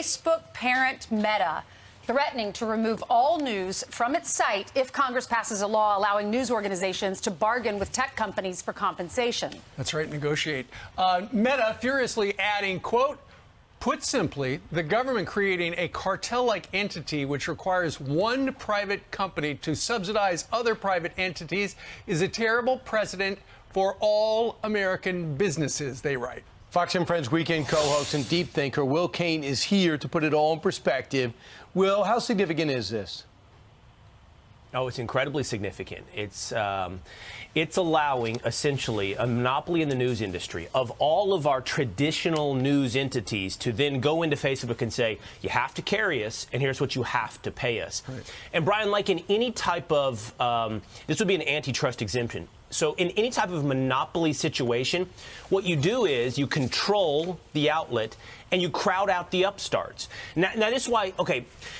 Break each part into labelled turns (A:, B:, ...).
A: Facebook parent Meta threatening to remove all news from its site if Congress passes a law allowing news organizations to bargain with tech companies for compensation.
B: That's right, negotiate. Meta furiously adding, quote, put simply, the government creating a cartel-like entity which requires one private company to subsidize other private entities is a terrible precedent for all American businesses, they write.
C: Fox and Friends weekend co-host and deep thinker Will Cain is here to put it all in perspective. Will, how significant is this?
D: Oh, it's incredibly significant. It's allowing essentially a monopoly in the news industry of all of our traditional news entities to then go into Facebook and say, you have to carry us, and here's what you have to pay us. Right. And Brian, like in any type of, this would be an antitrust exemption. So in any type of monopoly situation, what you do is you control the outlet and you crowd out the upstarts. Now this is why,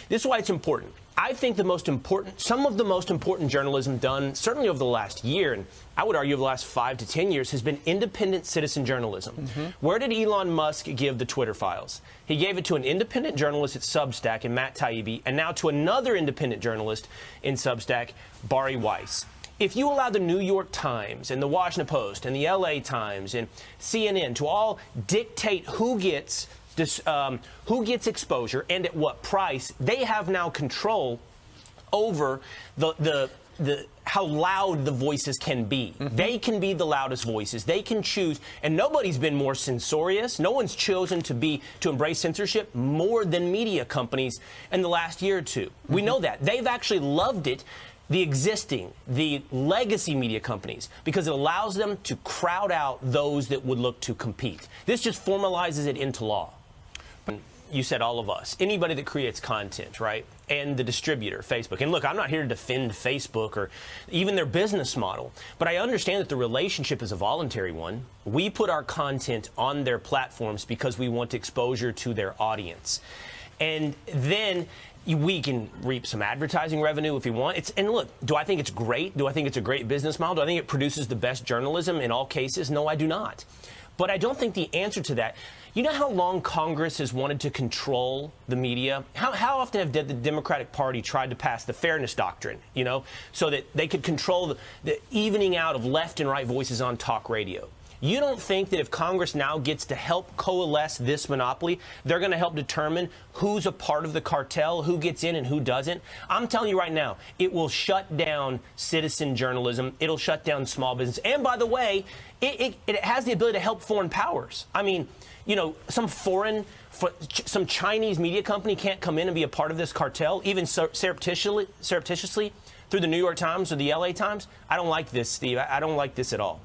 D: this is why it's important. I think some of the most important journalism done, certainly over the last year, and I would argue over the last 5 to 10 years, has been independent citizen journalism. Mm-hmm. Where did Elon Musk give the Twitter files? He gave it to an independent journalist at Substack, and Matt Taibbi, and now to another independent journalist in Substack, Bari Weiss. If you allow the New York Times and the Washington Post and the LA Times and CNN to all dictate who gets exposure and at what price, they have now control over the how loud the voices can be. Mm-hmm. They can be the loudest voices. They can choose, and nobody's been more censorious. No one's chosen to embrace censorship more than media companies in the last year or two. Mm-hmm. We know that. They've actually loved it. The legacy media companies, because it allows them to crowd out those that would look to compete. This just formalizes it into law. You said all of us, anybody that creates content, right? And the distributor, Facebook. And look, I'm not here to defend Facebook or even their business model, but I understand that the relationship is a voluntary one. We put our content on their platforms because we want exposure to their audience. And then we can reap some advertising revenue if we want. And look, do I think it's great? Do I think it's a great business model? Do I think it produces the best journalism in all cases? No, I do not. But I don't think the answer to that, you know how long Congress has wanted to control the media? How often have the Democratic Party tried to pass the fairness doctrine, so that they could control the evening out of left and right voices on talk radio? You don't think that if Congress now gets to help coalesce this monopoly, they're going to help determine who's a part of the cartel, who gets in and who doesn't? I'm telling you right now, it will shut down citizen journalism. It'll shut down small business. And by the way, it has the ability to help foreign powers. I mean, some Chinese media company can't come in and be a part of this cartel, even surreptitiously through the New York Times or the LA Times. I don't like this, Steve. I don't like this at all.